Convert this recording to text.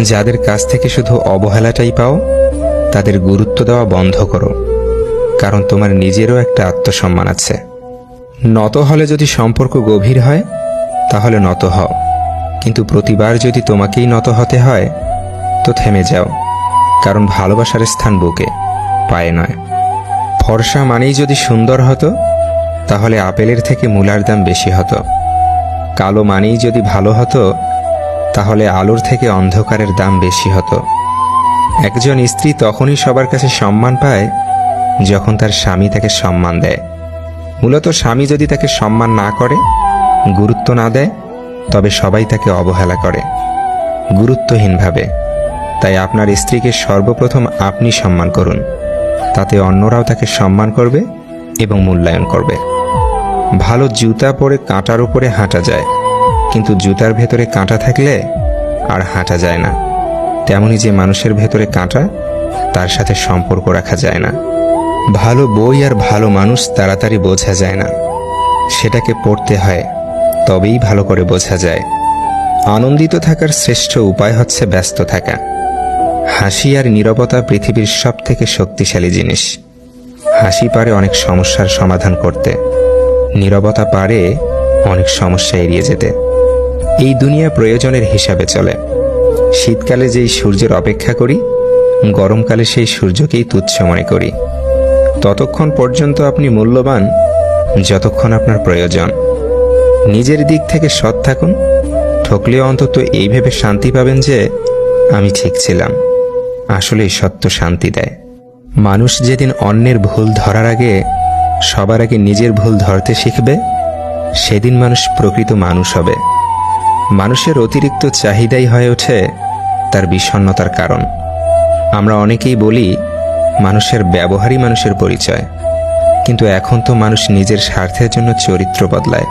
যাদের কাছ থেকে শুধু অবহেলাটাই পাও তাদের গুরুত্ব দেওয়া বন্ধ করো, কারণ তোমার নিজেরও একটা আত্মসম্মান আছে। নত হলে যদি সম্পর্ক গভীর হয় তাহলে নত হও, কিন্তু প্রতিবার যদি তোমাকেই নত হতে হয় তো থেমে যাও, কারণ ভালোবাসার স্থান বুকে, পায়ে নয়। ফর্সা মানেই যদি সুন্দর হতো তাহলে আপেলের থেকে মূলার দাম বেশি হতো। কালো মানেই যদি ভালো হতো তাহলে আলোর থেকে অন্ধকারের দাম বেশি হতো। একজন স্ত্রী তখনই সবার কাছে সম্মান পায় যখন তার স্বামী তাকে সম্মান দেয়। মূলত স্বামী যদি তাকে সম্মান না করে, গুরুত্ব না দেয়, তবে সবাই তাকে অবহেলা করে, গুরুত্বহীনভাবে। তাই আপনার স্ত্রীকে সর্বপ্রথম আপনি সম্মান করুন, তাতে অন্যরাও তাকে সম্মান করবে এবং মূল্যায়ন করবে। ভালো জুতা পরে কাঁটার উপরে হাঁটা যায়, কিন্তু জুতার ভেতরে কাঁটা থাকলে আর হাঁটা যায় না। তেমনি যে মানুষের ভেতরে কাঁটা, তার সাথে সম্পর্ক রাখা যায় না। ভালো বই আর ভালো মানুষ তাড়াতাড়ি বোঝা যায় না, সেটাকে পড়তে হয়, তবেই ভালো করে বোঝা যায়। আনন্দিত থাকার শ্রেষ্ঠ উপায় হচ্ছে ব্যস্ত থাকা। হাসি আর নীরবতা পৃথিবীর সবথেকে শক্তিশালী জিনিস। হাসি পারে অনেক সমস্যার সমাধান করতে, নীরবতা পারে অনেক সমস্যা এড়িয়ে যেতে। এই দুনিয়া প্রয়োজনের হিসাবে চলে। শীতকালে যেই সূর্যের অপেক্ষা করি, গরমকালে সেই সূর্যকেই তুচ্ছ মনে করি। ততক্ষণ পর্যন্ত আপনি মূল্যবান যতক্ষণ আপনার প্রয়োজন। নিজের দিক থেকে সৎ থাকুন, ঠকলেও অন্তত এই ভেবে শান্তি পাবেন যে আমি ঠিক ছিলাম। আসলেই সত্য শান্তি দেয়। মানুষ যেদিন অন্যের ভুল ধরার আগে সবার আগে নিজের ভুল ধরতে শিখবে, সেদিন মানুষ প্রকৃত মানুষ হবে। মানুষের অতিরিক্ত চাহিদাই হয়ে ওঠে তার বিষণ্ণতার কারণ। আমরা অনেকেই বলি মানুষের ব্যবহারই মানুষের পরিচয়, কিন্তু এখন তো মানুষ নিজের স্বার্থের জন্য চরিত্র বদলায়।